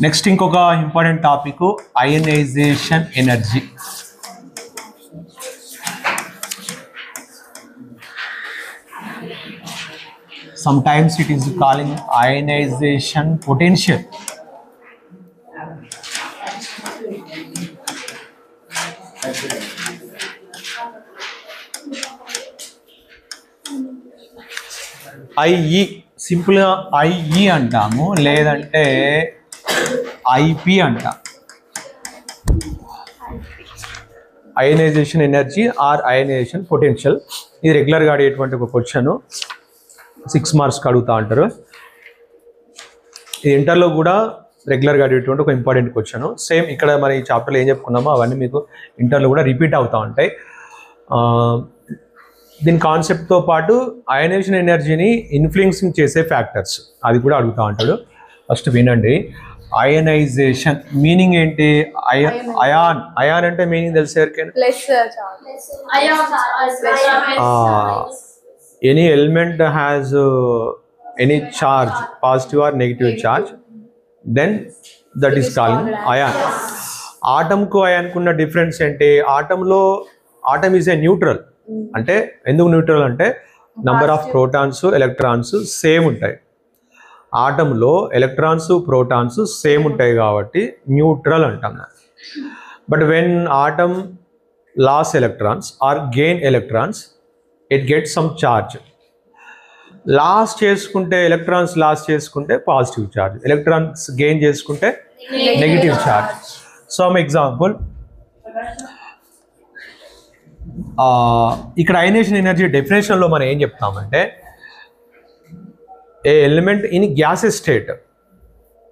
Next ఇంకొక important topic ionization energy. Sometimes it is calling ionization potential. IE simple గా IE అంటాము, లేదంటే IP అంటాం. Ionization energy or ionization potential. ఇది రెగ్యులర్గా అడిగేటువంటి ఒక క్వశ్చన్, 6 మార్క్స్కి అడుగుతూ ఉంటారు. ఇది ఇంటర్లో కూడా రెగ్యులర్గా అడిగేటువంటి ఒక ఇంపార్టెంట్ క్వశ్చన్. సేమ్ ఇక్కడ మన ఈ చాప్టర్లో ఏం చెప్పుకున్నామో అవన్నీ మీకు ఇంటర్లో కూడా రిపీట్ అవుతూ ఉంటాయి. దీని కాన్సెప్ట్తో పాటు అయనైజేషన్ ఎనర్జీని ఇన్ఫ్లుయెన్సింగ్ చేసే ఫ్యాక్టర్స్ అది కూడా అడుగుతూ ఉంటాడు. ఫస్ట్ వినండి. అయనైజేషన్ మీనింగ్ ఏంటి? అయాన్. అయాన్ అంటే మీనింగ్ తెలుసు ఎవరికైనా? Any element has any charge, positive or negative charge, then that is calling ion. ఆటంకు అయాన్కు ఉన్న డిఫరెన్స్ ఏంటి? Atom is a neutral. అంటే ఎందుకు న్యూట్రల్ అంటే number of protons electrons same ఉంటాయి. ఆటంలో ఎలక్ట్రాన్స్ ప్రోటాన్స్ సేమ్ ఉంటాయి కాబట్టి న్యూట్రల్ అంటాం. But when atom loss electrons or gain electrons, it get some charge. Loss చేసుకుంటే ఎలక్ట్రాన్స్ లాస్ చేసుకుంటే పాజిటివ్ చార్జ్, ఎలక్ట్రాన్స్ గెయిన్ చేసుకుంటే నెగిటివ్ చార్జ్. సమ్ ఎగ్జాంపుల్, ఇక్కడ ionisation energy డెఫినేషన్లో మనం ఏం చెప్తామంటే, ఏ ఎలిమెంట్ ఇన్ గ్యాసెస్ స్టేట్,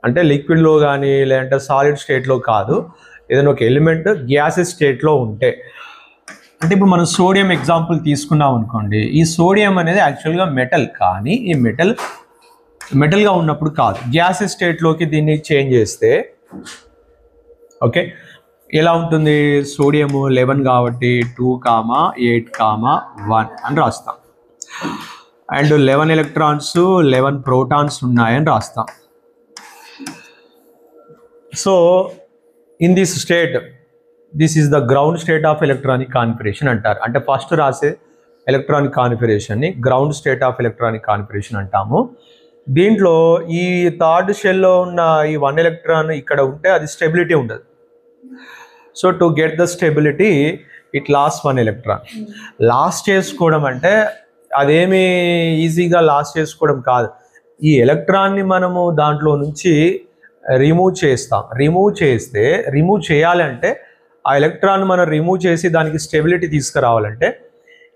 అంటే లిక్విడ్లో కానీ లేదంటే సాలిడ్ స్టేట్లో కాదు, ఏదైనా ఒక ఎలిమెంట్ గ్యాసెస్ స్టేట్లో ఉంటే, అంటే ఇప్పుడు మనం సోడియం ఎగ్జాంపుల్ తీసుకున్నాం అనుకోండి. ఈ సోడియం అనేది యాక్చువల్గా మెటల్, కానీ ఈ మెటల్గా ఉన్నప్పుడు కాదు, గ్యాసెస్ స్టేట్లోకి దీన్ని చేంజ్ చేస్తే ఓకే ఎలా ఉంటుంది? సోడియము 11 కాబట్టి 2, 8, 1 అని రాస్తాం. అండ్ 11 ఎలక్ట్రాన్స్ 11 ప్రోటాన్స్ ఉన్నాయని రాస్తాం. So in this state, this is the ground state of electronic configuration అంటారు. అంటే ఫస్ట్ రాసే ఎలక్ట్రానిక్ కాన్ఫిగరేషన్ని ground state of electronic configuration అంటాము. దీంట్లో ఈ థర్డ్ షెల్లో ఉన్న ఈ 1 ఎలక్ట్రాన్ ఇక్కడ ఉంటే అది స్టెబిలిటీ ఉండదు. So to get the stability it loss 1 electron. Loss చేసుకోవడం అంటే అదేమి ఈజీగా లాస్ చేసుకోవడం కాదు. ఈ ఎలక్ట్రాన్ని మనము దాంట్లో నుంచి రిమూవ్ చేస్తాం. రిమూవ్ చేయాలంటే ఆ ఎలక్ట్రాన్ మనం రిమూవ్ చేసి దానికి స్టెబిలిటీ తీసుకురావాలంటే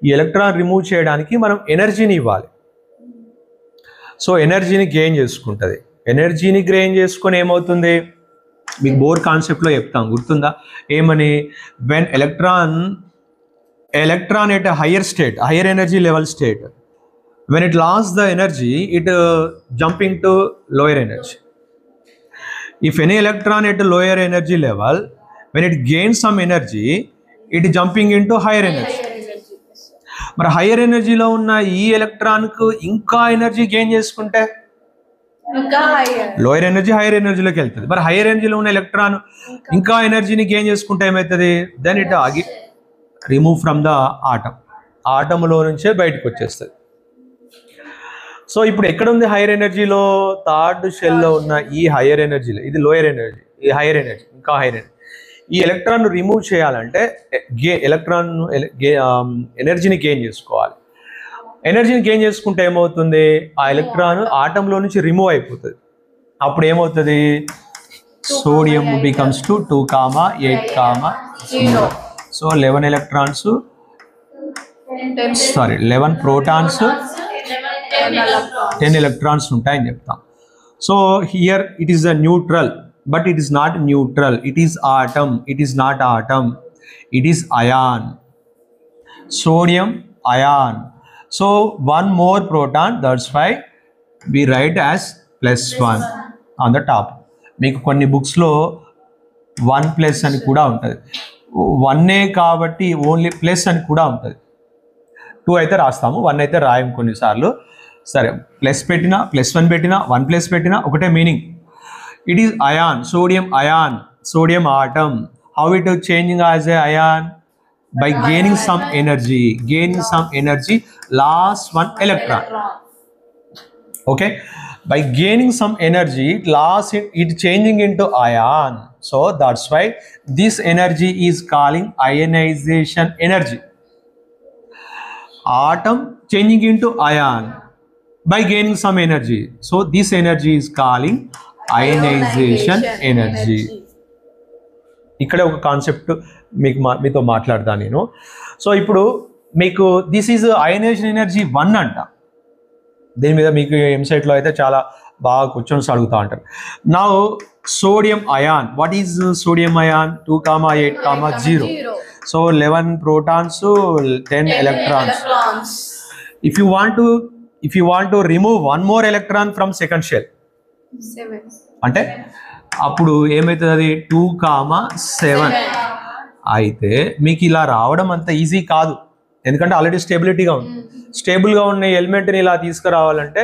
ఈ ఎలక్ట్రాన్ రిమూవ్ చేయడానికి మనం ఎనర్జీని ఇవ్వాలి. సో ఎనర్జీని గెయిన్ చేసుకుంటుంది. ఎనర్జీని గెయిన్ చేసుకొని ఏమవుతుంది? మీకు బోర్ కాన్సెప్ట్లో చెప్తాం, గుర్తుందా? ఏమని? When electron at a higher state, higher energy level state, when it lost the energy, it jumping to lower energy. If any electron at a lower energy level, when it gains some energy, it is jumping into higher energy. మరి hire ఎనర్జీలో ఉన్న ఈ ఎలక్ట్రాన్కు ఇంకా energy gain చేసుకుంటే lower energy hire ఎనర్జీలోకి వెళ్తుంది. మరి hire ఎనర్జీలో ఉన్న ఎలక్ట్రాన్ ఇంకా ఎనర్జీని గెయిన్ చేసుకుంటే ఏమవుతుంది? Then it remove from the ఆటంలో నుంచే బయటకు వచ్చేస్తుంది. సో ఇప్పుడు ఎక్కడ ఉంది హైయర్ ఎనర్జీలో? థర్డ్ షెల్లో ఉన్న ఈ హైయర్ ఎనర్జీలో. ఇది లోయర్ ఎనర్జీ, ఈ హైయర్ ఎనర్జీ, ఇంకా హైయర్ ఎనర్జీ. ఈ ఎలక్ట్రాన్ రిమూవ్ చేయాలంటే ఎనర్జీని గెయిన్ చేసుకోవాలి. ఎనర్జీని గెయిన్ చేసుకుంటే ఏమవుతుంది? ఆ ఎలక్ట్రాన్ ఆటంలో నుంచి రిమూవ్ అయిపోతుంది. అప్పుడు ఏమవుతుంది? Sodium becomes to 2, 8, 0. So 11 electrons 11 protons 10 electrons ఉంటాయని చెప్తాం. So here it is a neutral, but it is not neutral. It is atom. It is not atom, it is ion. Sodium ion. So 1 more proton, that's why we write as +1 on the top. మీకు కొన్ని బుక్స్లో 1+ అని కూడా ఉంటుంది. 1 కాబట్టి only plus అని కూడా ఉంటుంది. 2 అయితే రాస్తాము, 1 అయితే రాయం కొన్నిసార్లు. సరే, ప్లస్ పెట్టినా +1 పెట్టినా 1+ పెట్టినా ఒకటే meaning. It is ion, sodium atom. How it is changing as a ion? By gaining some energy, last one electron. Okay, by gaining some energy, it changing into ion. So that's why this energy is calling ionization energy. Atom changing into ion by gaining some energy. So this energy is calling ionization energy. ఇక్కడ ఒక concept మీతో మాట్లాడతాను నేను. So ఇప్పుడు మీకు this is ionisation energy 1 అంట. దీని మీద మీకు ఎంసెట్లో అయితే చాలా బాగా క్వశ్చన్స్ అడుగుతూ ఉంటారు. నా sodium ion, what is sodium ion? 2,8,0. So 11 protons, 10 electrons. If you want to remove one more electron from second shell, 7 అంటే అప్పుడు ఏమవుతుంది? అది 2,7. అయితే మీకు ఇలా రావడం అంత ఈజీ కాదు, ఎందుకంటే ఆల్రెడీ స్టేబిలిటీగా ఉంది. స్టేబుల్గా ఉన్న ఎలిమెంట్ని ఇలా తీసుకురావాలంటే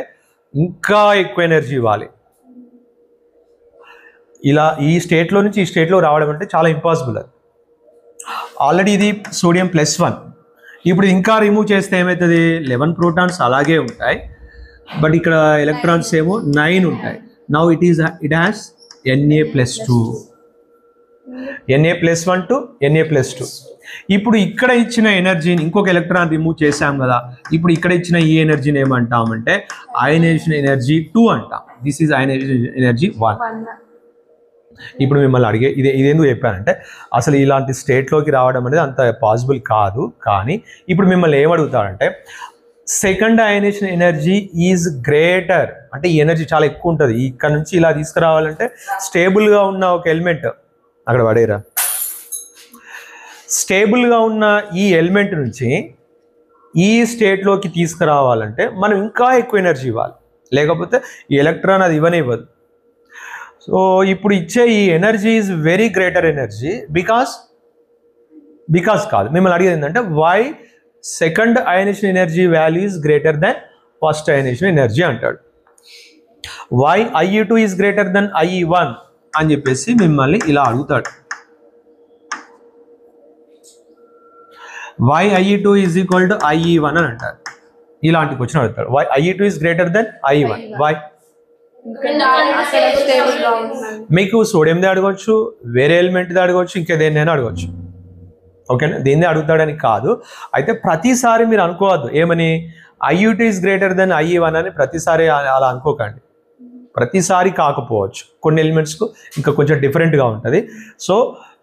ఇంకా ఎక్కువ ఎనర్జీ ఇవ్వాలి. ఇలా ఈ స్టేట్లో నుంచి ఈ స్టేట్లో రావడం అంటే చాలా ఇంపాసిబుల్. అది ఆల్రెడీ ఇది సోడియం +1. ఇప్పుడు ఇంకా రిమూవ్ చేస్తే ఏమవుతుంది? 11 protons అలాగే ఉంటాయి, బట్ ఇక్కడ ఎలక్ట్రాన్స్ ఏమో 9 ఉంటాయి. Now it has Na+2, Na+1 to Na+2. ఇప్పుడు ఇక్కడ ఇచ్చిన ఎనర్జీని ఇంకొక ఎలక్ట్రాన్ రిమూవ్ చేసాం కదా, ఇప్పుడు ఇక్కడ ఇచ్చిన ఈ ఎనర్జీని ఏమంటామంటే అయనైజేషన్ ఎనర్జీ 2 అంటాం. This is ionisation energy 1. ఇప్పుడు మిమ్మల్ని అడిగే ఇదేందుకు చెప్పానంటే అసలు ఇలాంటి స్టేట్లోకి రావడం అనేది అంత పాసిబుల్ కాదు. కానీ ఇప్పుడు మిమ్మల్ని ఏమడుగుతాడంటే second ionisation energy is greater, అంటే ఈ ఎనర్జీ చాలా ఎక్కువ ఉంటుంది. ఇక్కడ నుంచి ఇలా తీసుకురావాలంటే స్టేబుల్గా ఉన్న ఒక ఎలిమెంట్ అక్కడ పడేరా, స్టేబుల్గా ఉన్న ఈ ఎలిమెంట్ నుంచి ఈ స్టేట్లోకి తీసుకురావాలంటే మనం ఇంకా ఎక్కువ ఎనర్జీ ఇవ్వాలి, లేకపోతే ఈ ఎలక్ట్రాన్ అది ఇవ్వనివ్వదు. సో ఇప్పుడు ఇచ్చే ఈ energy is very greater energy. Because కాదు, మిమ్మల్ని అడిగేది ఏంటంటే why second ionisation energy value is greater than first ionisation energy అంటాడు. Why IE2 is greater than IE1 అని చెప్పేసి మిమ్మల్ని ఇలా అడుగుతాడు. Why IE2 is equal to IE1 అని అంటారు. ఇలాంటి క్వశ్చన్ అడుగుతాడు. Why IE2 is greater than IE1. Why? మీకు సోడియంది అడగవచ్చు, వేరే ఎలిమెంట్ది అడగవచ్చు, ఇంకేదేనైనా అడగవచ్చు. ఓకేనా? దీన్ని అడుగుతాడని కాదు. అయితే ప్రతిసారి మీరు అనుకోవద్దు ఏమని IE2 is greater than IE1 అని ప్రతిసారి అలా అనుకోకండి. ప్రతిసారి కాకపోవచ్చు, కొన్ని ఎలిమెంట్స్కు ఇంకా కొంచెం డిఫరెంట్గా ఉంటుంది. సో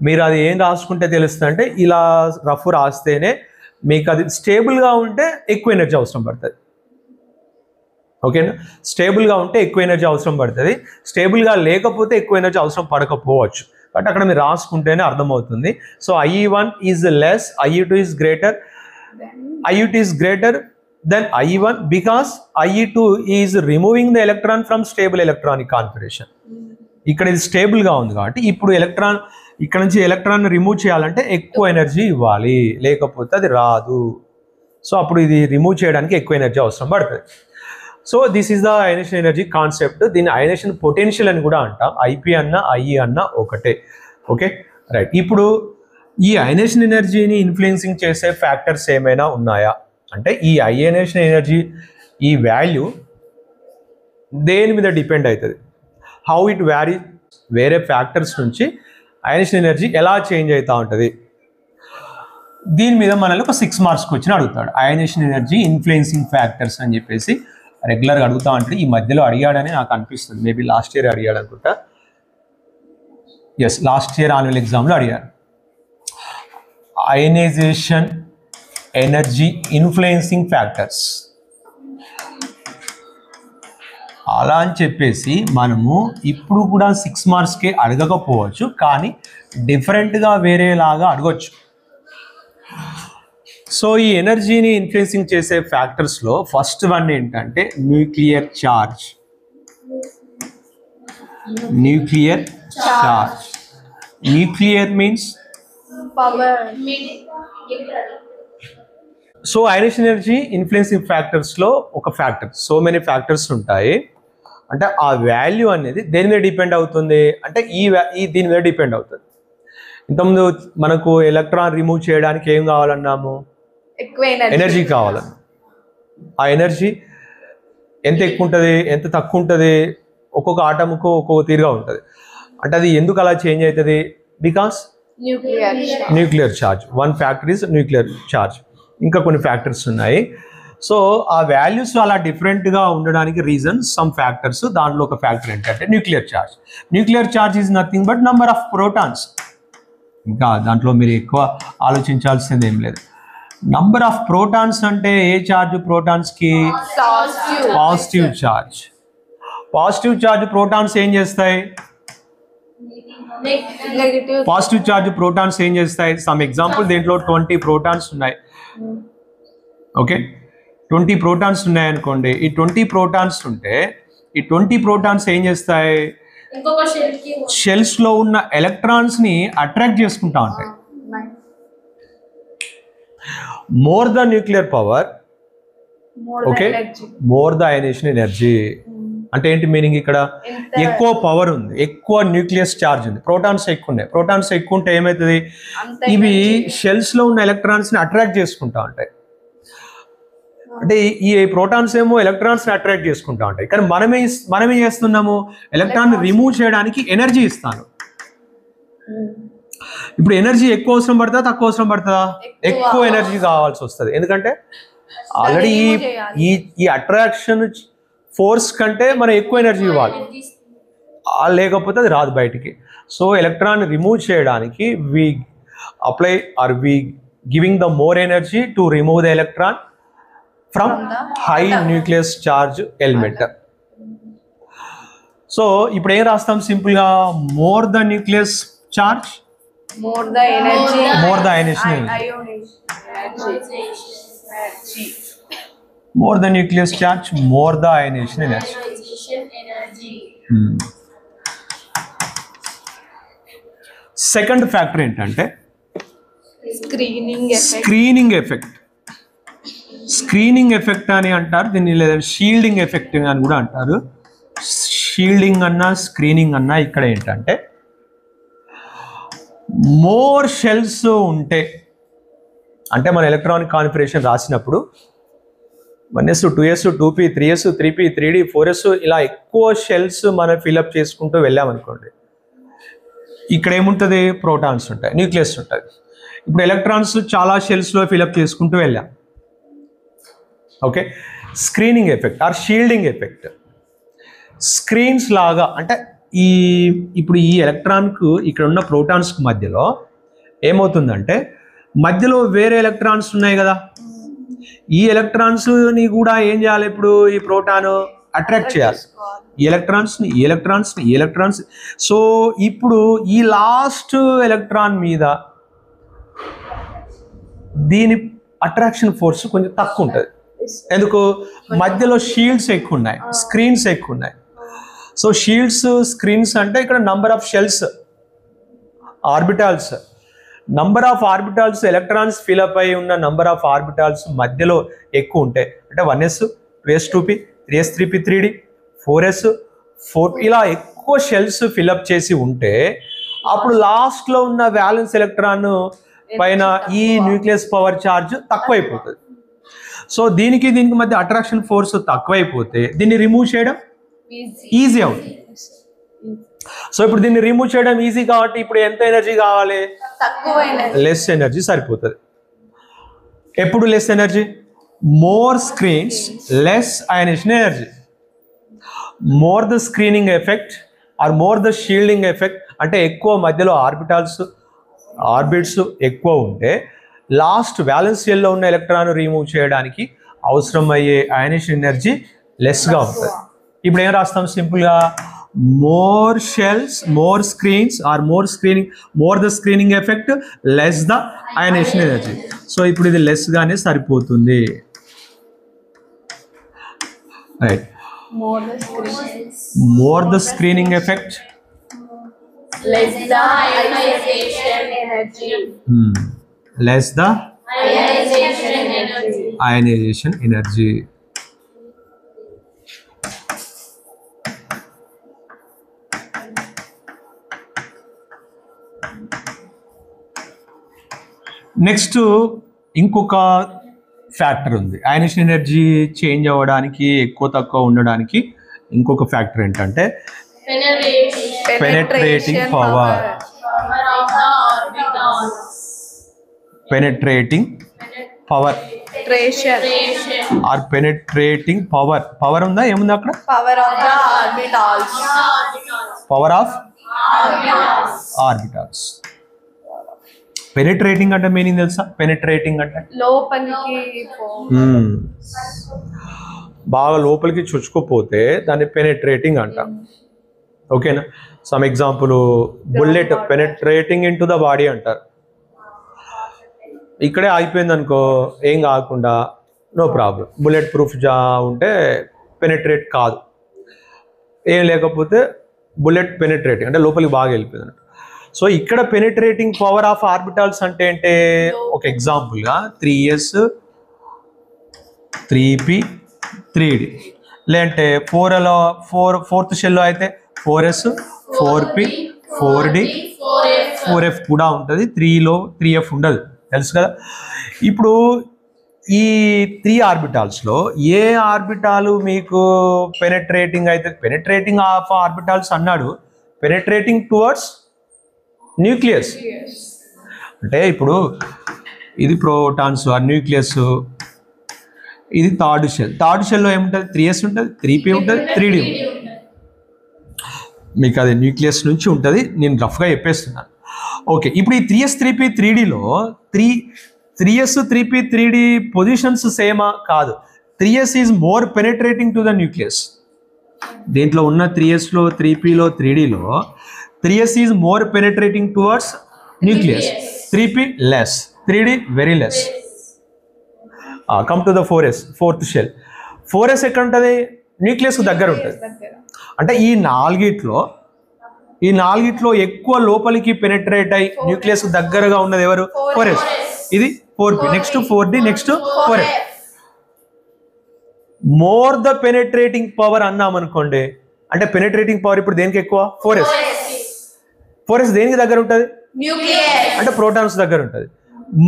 మీరు అది ఏం రాసుకుంటే తెలుస్తుంది అంటే ఇలా రఫ్ రాస్తేనే మీకు అది స్టేబుల్గా ఉంటే ఎక్కువ ఎనర్జీ అవసరం పడుతుంది. ఓకేనా? స్టేబుల్గా ఉంటే ఎక్కువ ఎనర్జీ అవసరం పడుతుంది, స్టేబుల్గా లేకపోతే ఎక్కువ ఎనర్జీ అవసరం పడకపోవచ్చు. బట్ అక్కడ మీరు రాసుకుంటేనే అర్థమవుతుంది. So IE1 is less, IE2 is greater, IE2 is greater than IE1 because IE2 is removing the electron from stable electronic configuration. ఇక్కడ ఇది స్టేబుల్గా ఉంది కాబట్టి ఇప్పుడు ఇక్కడ నుంచి ఎలక్ట్రాన్ రిమూవ్ చేయాలంటే ఎక్కువ ఎనర్జీ ఇవ్వాలి, లేకపోతే అది రాదు. సో అప్పుడు ఇది రిమూవ్ చేయడానికి ఎక్కువ ఎనర్జీ అవసరం పడుతుంది. So this is the ionization energy concept. దీన్ని అయనైజేషన్ పొటెన్షియల్ అని కూడా అంటాం. IP అన్న IE అన్న ఒకటే. Okay, right. ఇప్పుడు ఈ అయనైజేషన్ ఎనర్జీని ఇన్ఫ్లుయెన్సింగ్ చేసే ఫ్యాక్టర్స్ ఏమైనా ఉన్నాయా అంటే ఈ అయనైజేషన్ ఎనర్జీ ఈ వాల్యూ దేని మీద డిపెండ్ అవుతుంది? హౌ ఇట్ వ్యారీ, వేరే ఫ్యాక్టర్స్ నుంచి అయనైజేషన్ ఎనర్జీ ఎలా చేంజ్ అవుతూ ఉంటుంది? దీని మీద మనల్ని ఒక 6 మార్క్స్ క్వశ్చన్ అడుగుతాడు. అయనైజేషన్ ఎనర్జీ ఇన్ఫ్లుయెన్సింగ్ ఫ్యాక్టర్స్ అని చెప్పేసి రెగ్యులర్గా అడుగుతా ఉంటాడు. ఈ మధ్యలో అడిగాడని నాకు అనిపిస్తుంది, మేబీ లాస్ట్ ఇయర్ అడిగాడు అనుకుంటా. ఎస్, లాస్ట్ ఇయర్ యాన్యువల్ ఎగ్జామ్లో అడిగారు. అయనైజేషన్ ఎనర్జీ ఇన్ఫ్లుయెన్సింగ్ ఫ్యాక్టర్స్ అలా అని చెప్పేసి మనము ఇప్పుడు కూడా 6 మార్క్స్కే అడగకపోవచ్చు, కానీ డిఫరెంట్గా వేరేలాగా అడగవచ్చు. సో ఈ ఎనర్జీని ఇన్ఫ్లుయెన్సింగ్ చేసే ఫ్యాక్టర్స్లో ఫస్ట్ వన్ ఏంటంటే nuclear charge. Nuclear means power. So ionisation energy influencing ఫ్యాక్టర్స్లో ఒక ఫ్యాక్టర్, సో మెనీ ఫ్యాక్టర్స్ ఉంటాయి. అంటే ఆ వాల్యూ అనేది దేని మీద డిపెండ్ అవుతుంది అంటే ఈ దీని మీద డిపెండ్ అవుతుంది. ఇంతకుముందు మనకు ఎలక్ట్రాన్ రిమూవ్ చేయడానికి ఏం కావాలన్నాము, ఎనర్జీ కావాలన్నా. ఆ ఎనర్జీ ఎంత ఎక్కువ ఉంటుంది ఎంత తక్కువ ఉంటుంది, ఒక్కొక్క ఆటముకు ఒక్కొక్క తీరుగా ఉంటుంది. అంటే అది ఎందుకు అలా చేంజ్ అవుతుంది, because nuclear charge. One factor is nuclear charge, ఇంకా కొన్ని ఫ్యాక్టర్స్ ఉన్నాయి. సో ఆ వాల్యూస్ అలా డిఫరెంట్గా ఉండడానికి రీజన్ సమ్ ఫ్యాక్టర్స్. దాంట్లో ఒక ఫ్యాక్టర్ ఏంటంటే nuclear charge. Nuclear charge is nothing but number of protons. ఇంకా దాంట్లో మీరు ఎక్కువ ఆలోచించాల్సింది ఏం లేదు. నంబర్ ఆఫ్ ప్రోటాన్స్ అంటే ఏ ఛార్జ్ ప్రోటాన్స్కి, positive charge. Positive charge protons ఏం చేస్తాయి, పాజిటివ్ ఛార్జ్ ప్రోటాన్స్ ఏం చేస్తాయి. సమ్ ఎగ్జాంపుల్, దీంట్లో 20 ప్రోటాన్స్ ఉన్నాయి. ఓకే, 20 ప్రోటాన్స్ ఉన్నాయి అనుకోండి. ఈ 20 ప్రోటాన్స్ ఉంటే ఈ 20 ప్రోటాన్స్ ఏం చేస్తాయి, షెల్స్ లో ఉన్న ఎలక్ట్రాన్స్ ని అట్రాక్ట్ చేసుకుంటా ఉంటాయి. More the nuclear power, okay, more the ionization energy. అంటే ఏంటి మీనింగ్, ఇక్కడ ఎక్కువ పవర్ ఉంది, ఎక్కువ న్యూక్లియస్ ఛార్జ్ ఉంది, ప్రోటాన్స్ ఎక్కువ ఉన్నాయి. ప్రోటాన్స్ ఎక్కువ ఉంటే ఏమవుతుంది, ఇవి షెల్స్ లో ఉన్న ఎలక్ట్రాన్స్ ని అట్రాక్ట్ చేసుకుంటా ఉంటాయి. అంటే ఈ ప్రోటాన్స్ ఏమో ఎలక్ట్రాన్స్ ని అట్రాక్ట్ చేసుకుంటా ఉంటాయి. కానీ మనమేం చేస్తున్నాము, ఎలక్ట్రాన్ రిమూవ్ చేయడానికి ఎనర్జీ ఇస్తాను. ఇప్పుడు ఎనర్జీ ఎక్కువ అవసరం పడుతుందా తక్కువ అవసరం పడుతుందా, ఎక్కువ ఎనర్జీ కావాల్సి వస్తుంది. ఎందుకంటే ఆల్రెడీ ఈ అట్రాక్షన్ ఫోర్స్ కంటే మనం ఎక్కువ ఎనర్జీ ఇవ్వాలి, లేకపోతే అది రాదు బయటికి. సో ఎలక్ట్రాన్ రిమూవ్ చేయడానికి we apply or we giving the more energy to remove the electron from high nucleus charge element. So ఇప్పుడు ఏం రాస్తాం సింపుల్ గా, more the nucleus charge, more the energy, more the ionization energy. More the nucleus charge, more the ionization energy. Second factor ఏంటంటే screening effect. Screening effect అని అంటారు దీన్ని, లేదా shielding effect అని కూడా అంటారు. షీల్డింగ్ అన్నా స్క్రీనింగ్ అన్నా ఇక్కడ ఏంటంటే మోర్ షెల్స్ ఉంటే, అంటే మన ఎలక్ట్రానిక్ కాన్ఫిగరేషన్ రాసినప్పుడు 1s 2s 2p 3s 3p 3d 4s ఇలా ఎక్కువ షెల్స్ మనం ఫిల్అప్ చేసుకుంటూ వెళ్ళామనుకోండి, ఇక్కడ ఏముంటుంది, ప్రోటాన్స్ ఉంటాయి, న్యూక్లియస్ ఉంటుంది. ఇప్పుడు ఎలక్ట్రాన్స్ చాలా షెల్స్లో ఫిల్అప్ చేసుకుంటూ వెళ్ళాం. Okay, screening effect are shielding effect. Screens లాగా అంటే ఇప్పుడు ఈ ఎలక్ట్రాన్కు ఇక్కడ ఉన్న ప్రోటాన్స్కి మధ్యలో ఏమవుతుందంటే, మధ్యలో వేరే ఎలక్ట్రాన్స్ ఉన్నాయి కదా, ఈ ఎలక్ట్రాన్స్ని కూడా ఏం చేయాలి, ఇప్పుడు ఈ ప్రోటాన్ అట్రాక్ట్ చేయాలి ఈ ఎలక్ట్రాన్స్. సో ఇప్పుడు ఈ లాస్ట్ ఎలక్ట్రాన్ మీద దీని అట్రాక్షన్ ఫోర్స్ కొంచెం తక్కువ ఉంటుంది. ఎందుకు, మధ్యలో షీల్డ్స్ ఎక్కువ ఉన్నాయి, స్క్రీన్స్ ఎక్కువ ఉన్నాయి. సో షీల్డ్స్ స్క్రీన్స్ అంటే ఇక్కడ number of shells, orbitals, number of orbitals, electrons fill up అయి ఉన్న నంబర్ ఆఫ్ ఆర్బిటాల్స్ మధ్యలో ఎక్కువ ఉంటాయి. అంటే 1s 2s 2p 3s 3p 3d 4s 4 ఇలా ఎక్కువ షెల్స్ ఫిల్అప్ చేసి ఉంటే అప్పుడు లాస్ట్లో ఉన్న వ్యాలెన్స్ ఎలక్ట్రాన్ పైన ఈ న్యూక్లియస్ పవర్ ఛార్జ్ తక్కువైపోతుంది. సో దీనికి మధ్య అట్రాక్షన్ ఫోర్స్ తక్కువైపోతే దీన్ని రిమూవ్ చేయడం ఈజీ అవుతుంది. సో ఇప్పుడు దీన్ని రిమూవ్ చేయడం ఈజీ కాబట్టి ఇప్పుడు ఎంత ఎనర్జీ కావాలి, లెస్ ఎనర్జీ సరిపోతుంది. ఎప్పుడు less energy, more screens less అయనేషన్ energy. More the screening effect are more the shielding effect అంటే ఎక్కువ మధ్యలో ఆర్బిట్స్ ఎక్కువ ఉంటే లాస్ట్ బ్యాలెన్స్ షెల్లో ఉన్న ఎలక్ట్రాన్ రిమూవ్ చేయడానికి అవసరమయ్యే అయనేషన్ ఎనర్జీ లెస్గా ఉంటుంది. ఇప్పుడు ఏం రాస్తాం సింపుల్గా, more shells more screens or more the screening effect less the ionization energy. So ఇప్పుడు ఇది లెస్ గానే సరిపోతుంది. Right, more the screening effect less the ionization energy. Less the ionization energy. Next ఇంకొక ఫ్యాక్టర్ ఉంది. అయనేషన్ ఎనర్జీ చేంజ్ అవ్వడానికి ఎక్కువ తక్కువ ఉండడానికి ఇంకొక ఫ్యాక్టర్ ఏంటంటే penetrating power. Penetrating power or penetrating power. Power ఉందా, ఏముంది అక్కడ? Power of the orbitals. Power of orbitals. Penetrating అంటే మీనింగ్ తెలుసా? పెనెట్రేటింగ్ అంటే లోపలికి బాగా లోపలికి చొచ్చుకోపోతే దాన్ని పెనెట్రేటింగ్ అంటాం. ఓకేనా? Some example, bullet penetrating into the body అంటారు. ఇక్కడే ఆగిపోయింది అనుకో, ఏం కాకుండా నో ప్రాబ్లం. బుల్లెట్ ప్రూఫ్ ఉంటే పెనెట్రేట్ కాదు. ఏం లేకపోతే బుల్లెట్ పెనెట్రేటింగ్ అంటే లోపలికి బాగా వెళ్ళిపోయింది అన్నట్టు. సో ఇక్కడ పెనెట్రేటింగ్ పవర్ ఆఫ్ ఆర్బిటాల్స్ అంటే ఏంటే, ఒక ఎగ్జాంపుల్గా 3s 3p 3d, లేదంటే ఫోర్త్ షెల్లో అయితే 4s 4p 4d 4f కూడా ఉంటుంది. 3లో 3f ఉండదు, తెలుసు కదా. ఇప్పుడు ఈ 3 ఆర్బిటాల్స్లో ఏ ఆర్బిటాలు మీకు పెనెట్రేటింగ్ అయితే, పెనెట్రేటింగ్ ఆఫ్ ఆర్బిటాల్స్ అన్నాడు, పెనెట్రేటింగ్ టువర్డ్స్ న్యూక్లియస్ అంటే ఇప్పుడు ఇది ప్రోటాన్స్ ఆ న్యూక్లియస్, ఇది థర్డ్ షెల్. థర్డ్ షెల్లో ఏముంటుంది? 3s ఉంటుంది, 3p ఉంటుంది, 3d ఉంటుంది. మీకు అది న్యూక్లియస్ నుంచి ఉంటుంది, నేను రఫ్గా చెప్పేస్తున్నాను. ఓకే, ఇప్పుడు ఈ 3s 3p 3dలో 3s 3p 3d positions సేమా? కాదు. 3s is more penetrating to the nucleus. దీంట్లో ఉన్న 3sలో 3pలో 3dలో 3s is more penetrating towards nucleus, 3p less, 3d very less. Come to the 4s, fourth shell. 4s ఎక్కడ ఉంటుంది? Nucleus దగ్గర ఉంటుంది. అంటే ఈ నాలుగిట్లో ఎక్కువ లోపలికి పెనెట్రేట్ అయ్యి న్యూక్లియస్ దగ్గరగా ఉన్నది ఎవరు? 4s. ఇది 4p, next 4d, next 4f. More the penetrating power అన్నాం అనుకోండి, అంటే పెనెట్రేటింగ్ పవర్ ఇప్పుడు దేనికి ఎక్కువ? 4s. 4s దేనికి దగ్గర ఉంటుంది? అంటే ప్రోటాన్స్ దగ్గర ఉంటుంది.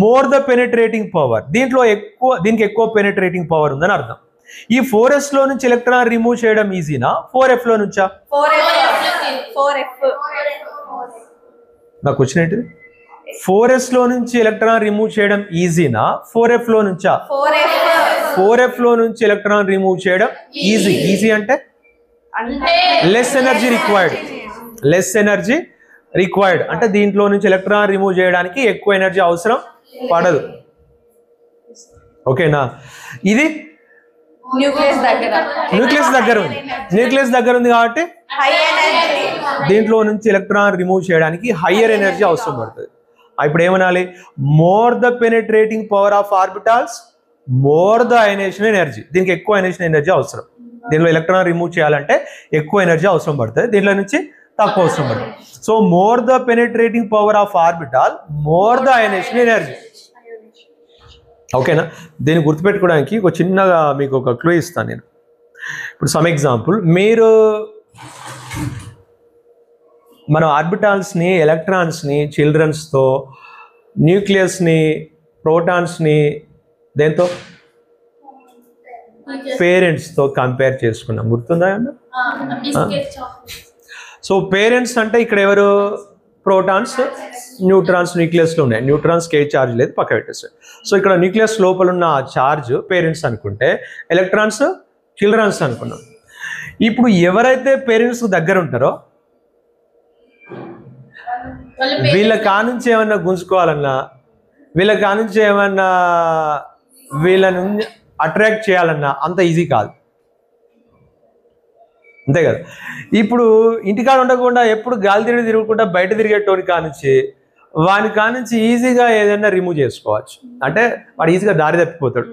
మోర్ ద పెనెట్రేటింగ్ పవర్, దీనికి ఎక్కువ పెనెట్రేటింగ్ పవర్ ఉందని అర్థం. ఈ 4s లో నుంచి ఎలక్ట్రాన్ రిమూవ్ చేయడం ఈజీనా 4f లో నుంచా? నాకు క్వశ్చన్ ఏంటిది? 4s లో నుంచి ఎలక్ట్రాన్ రిమూవ్ చేయడం ఈజీనా 4f లో నుంచా? 4f లో నుంచి ఎలక్ట్రాన్ రిమూవ్ చేయడం ఈజీ అంటే లెస్ ఎనర్జీ రిక్వైర్డ్ అంటే దీంట్లో నుంచి ఎలక్ట్రాన్ రిమూవ్ చేయడానికి ఎక్కువ ఎనర్జీ అవసరం పడదు. ఓకేనా? ఇది న్యూక్లియస్ దగ్గర ఉంది కాబట్టి దీంట్లో నుంచి ఎలక్ట్రాన్ రిమూవ్ చేయడానికి హయ్యర్ ఎనర్జీ అవసరం పడుతుంది. ఇప్పుడు ఏమనాలి? More the penetrating power of orbitals, more the ionization energy. దీనికి ఎక్కువ అయనేషన్ ఎనర్జీ అవసరం. దీనిలో ఎలక్ట్రాన్ రిమూవ్ చేయాలంటే ఎక్కువ ఎనర్జీ అవసరం పడుతుంది, దీంట్లో నుంచి తక్కువ అవసరం పడుతుంది. So more the penetrating power of orbital, more the ionization energy. ఓకేనా? దీన్ని గుర్తుపెట్టుకోవడానికి ఒక చిన్నగా మీకు ఒక క్లూ ఇస్తాను నేను. ఇప్పుడు సమ్ ఎగ్జాంపుల్, మీరు మన ఆర్బిటాల్స్ని, ఎలక్ట్రాన్స్ని చిల్డ్రన్స్తో, న్యూక్లియస్ని, ప్రోటాన్స్ని దేంతో? పేరెంట్స్తో కంపేర్ చేసుకున్నాం. గుర్తుందా అన్న? సో పేరెంట్స్ అంటే ఇక్కడ ఎవరు? ప్రోటాన్స్, న్యూట్రాన్స్ న్యూక్లియస్లో ఉన్నాయి. న్యూట్రాన్స్కి ఏ ఛార్జ్ లేదు, పక్క పెట్టేస్తాయి. సో ఇక్కడ న్యూక్లియస్ లోపల ఉన్న ఛార్జ్ పేరెంట్స్ అనుకుంటే, ఎలక్ట్రాన్స్ చిల్డ్రన్స్ అనుకున్నాం. ఇప్పుడు ఎవరైతే పేరెంట్స్ దగ్గర ఉంటారో వీళ్ళ కానుంచి ఏమన్నా గుంజుకోవాలన్నా, వీళ్ళ కానుంచి ఏమన్నా వీళ్ళని అట్రాక్ట్ చేయాలన్నా అంత ఈజీ కాదు, అంతే కదా. ఇప్పుడు ఇంటికాడ ఉండకుండా ఎప్పుడు గాలి తిరుగుకుంటా బయట తిరిగేటోని కానుంచి వాని కానుంచి ఈజీగా ఏదైనా రిమూవ్ చేసుకోవచ్చు. అంటే వాడు ఈజీగా దారి తప్పిపోతాడు.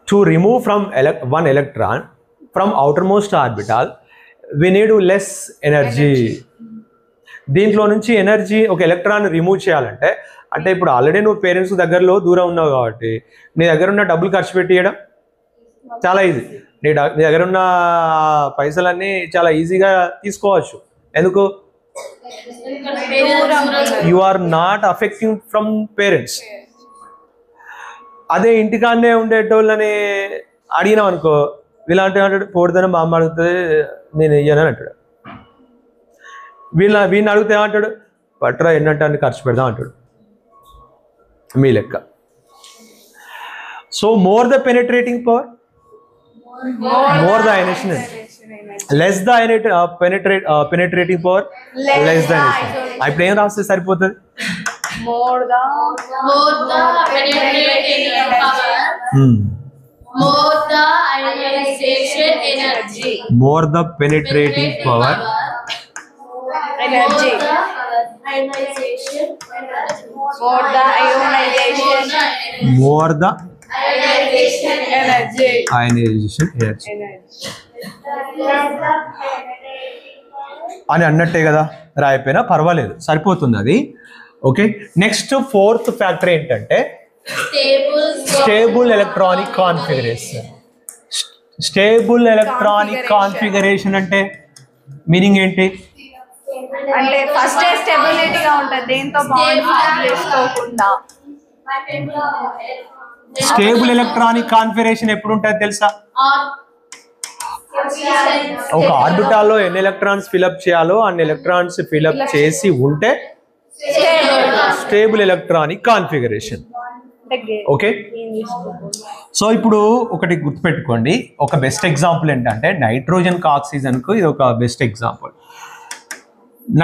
To remove from one electron from outermost orbital we need less energy. దీంట్లో నుంచి ఎనర్జీ, ఒక ఎలక్ట్రాన్ రిమూవ్ చేయాలంటే, అంటే ఇప్పుడు ఆల్రెడీ నువ్వు పేరెంట్స్ దగ్గరలో దూరం ఉన్నావు కాబట్టి నీ దగ్గర ఉన్న డబ్బులు ఖర్చు పెట్టేయడం చాలా ఈజీ. నీ దగ్గర ఉన్న పైసలన్నీ చాలా ఈజీగా తీసుకోవచ్చు. ఎందుకు? You are not affecting from parents. అదే ఇంటికాడనే ఉండేటోళ్ళని అడిగినాం అనుకో, వీళ్ళంటే అంటాడు పోడుదని మా అమ్మ అడుగుతుంది నేను ఇయ్యనని అంటాడు. వీడిని అడిగితే ఏమంటాడు, పట్రా ఎన్నంటే అన్ని ఖర్చు పెడదాం అంటాడు, మీ లెక్క. So more the penetrating power, more the అయనేషన్, less the penetrating power, less the అయనేషన్. ఇప్పుడు ఏం రాస్తే సరిపోతుంది, More the penetrating power. More the ionization energy. More the penetrating power. Energy. Ionization. More the ionization. More the Ionization energy. ionization energy. Energy. అని అన్నట్టే కదా, రాయిపోయినా పర్వాలేదు, సరిపోతుంది అది. ఓకే, నెక్స్ట్ ఫోర్త్ ఫ్యాక్టర్ ఏంటంటే stable electronic configuration. Stable electronic configuration అంటే meaning ఏంటి అంటే ఫస్ట్ స్టెబిలిటీగా ఉంటుంది, దేంతో బాండ్ ఫార్మ్ చేసుకోకుండా. స్టేబుల్ ఎలక్ట్రానిక్ కాన్ఫిగరేషన్ ఎప్పుడు ఉంటుంది తెలుసా? ఒక ఆర్బిటాల్లో ఎన్ని ఎలక్ట్రాన్స్ ఫిలప్ చేయాలో అన్ని ఎలక్ట్రాన్స్ ఫిలప్ చేసి ఉంటే stable electronic configuration. Okay, so ఇప్పుడు ఒకటి గుర్తుపెట్టుకోండి, ఒక బెస్ట్ ఎగ్జాంపుల్ ఏంటంటే నైట్రోజన్ కు ఆక్సిజన్ కు ఇది ఒక best example.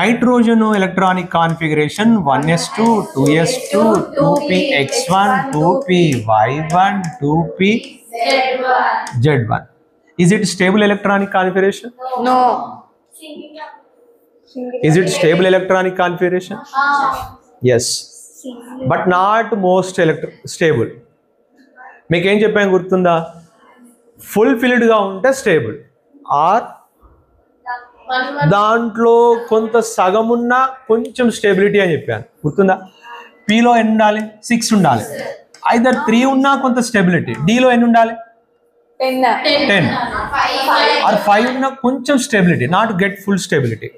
Nitrogen electronic configuration 1s2 2s2 2px1 2py1 2pz1. Is it stable electronic configuration? No. Is it stable electronic configuration? Yes, but not most stable. మీకు ఏం చెప్పాను గుర్తుందా? ఫుల్ఫిల్డ్గా ఉంటే స్టేబుల్, ఆర్ దాంట్లో కొంత సగం ఉన్న కొంచెం స్టెబిలిటీ అని చెప్పాను, గుర్తుందా? పిలో ఎన్ని ఉండాలి? 6 ఉండాలి. ఐదర్ 3 ఉన్నా కొంత స్టెబిలిటీ. డిలో ఎన్ని ఉండాలి? 10 ఆర్ 5 ఉన్న కొంచెం stability, not get full stability.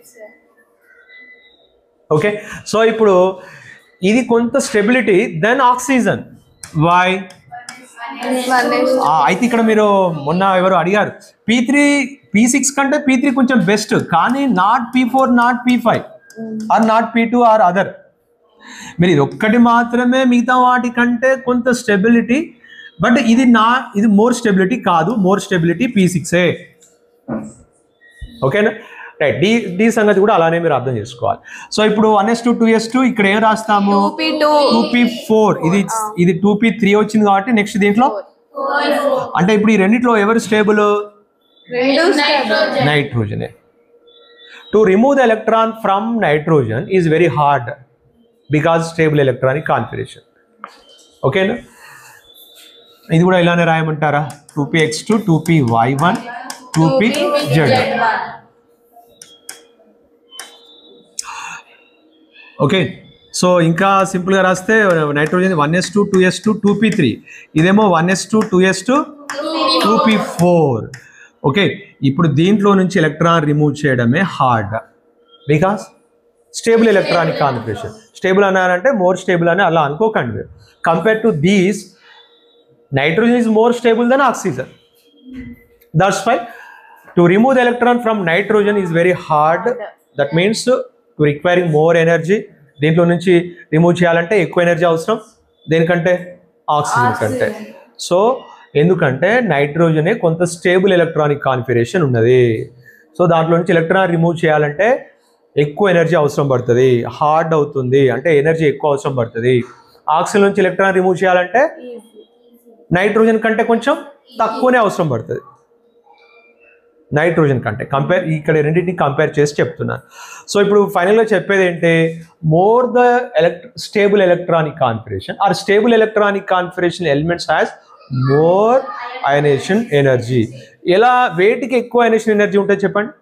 Okay, so ఇప్పుడు ఇది కొంత స్టెబిలిటీ, దెన్ ఆక్సిజన్. వై? అయితే ఇక్కడ మీరు మొన్న ఎవరు అడిగారు, P6 కంటే P3 కొంచెం బెస్ట్, కానీ not P4 not P5 or not P2 or other. మీరు ఇది ఒక్కటి మాత్రమే మిగతా వాటి కంటే కొంత స్టెబిలిటీ, బట్ ఇది మోర్ స్టెబిలిటీ కాదు, మోర్ స్టెబిలిటీ P6ఏ. ఓకేనా? రైట్, డి సంగతి కూడా అలానే మీరు అర్థం చేసుకోవాలి. సో ఇప్పుడు 1s2 2s2 ఇక్కడ ఏం రాస్తాము? 2p4. ఇది 2p3 వచ్చింది కాబట్టి నెక్స్ట్ దీంట్లో అంటే ఇప్పుడు ఈ రెండిట్లో ఎవరు stable? Nitrogen. To remove the electron from nitrogen is very hard because stable electronic configuration. ఓకేనా? ఇది కూడా ఇలానే రాయమంటారా? 2px2 2py1 2pz1. Okay, so ఇంకా సింపుల్గా రాస్తే నైట్రోజన్ 1s2 2s2 2p3, ఇదేమో 1s2 2s2 2p4. ఓకే, ఇప్పుడు దీంట్లో నుంచి ఎలక్ట్రాన్ రిమూవ్ చేయడమే hard because stable electronic configuration. Stable అన్నారంటే మోర్ స్టేబుల్ అని అలా అనుకోకండి మీరు. Compare to these nitrogen is more stable than oxygen. That's why to remove the electron from nitrogen is very hard. That means to requiring more energy. దీంట్లో నుంచి remove చేయాలంటే ఎక్కువ energy అవసరం దేనికంటే? ఆక్సిజన్ కంటే. సో ఎందుకంటే నైట్రోజనే కొంత స్టేబుల్ ఎలక్ట్రానిక్ కాన్ఫిగరేషన్ ఉన్నది. సో దాంట్లో నుంచి ఎలక్ట్రాన్ రిమూవ్ చేయాలంటే ఎక్కువ ఎనర్జీ అవసరం పడుతుంది, హార్డ్ అవుతుంది, అంటే ఎనర్జీ ఎక్కువ అవసరం పడుతుంది. ఆక్సిజన్ నుంచి ఎలక్ట్రాన్ రిమూవ్ చేయాలంటే నైట్రోజన్ కంటే కొంచెం తక్కువనే అవసరం పడుతుంది. నైట్రోజన్ కంటే ఇక్కడ రెండింటిని కంపేర్ చేసి చెప్తున్నాను. సో ఇప్పుడు ఫైనల్గా చెప్పేది ఏంటి? More the stable electronic configuration or stable electronic configuration elements has more ionization energy. ఎలా వేటికి ఎక్కువ అయనేషన్ ఎనర్జీ ఉంటుంది చెప్పండి?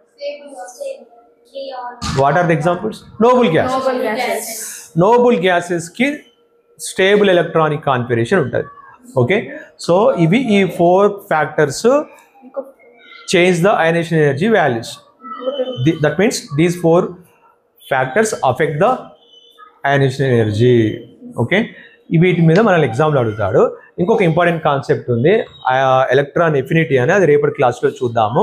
What are the examples? Noble gases కి స్టేబుల్ ఎలక్ట్రానిక్ కాన్ఫిగరేషన్ ఉంటుంది. ఓకే, సో ఇవి ఈ 4 factors change the ionization energy values. That means these 4 factors affect the ionization energy. Okay, వీటి మీద మనల్ని ఎగ్జామ్లో అడుగుతాడు. ఇంకొక ఇంపార్టెంట్ కాన్సెప్ట్ ఉంది, ఎలక్ట్రాన్ ఎఫినిటీ అని, అది రేపటి క్లాస్లో చూద్దాము.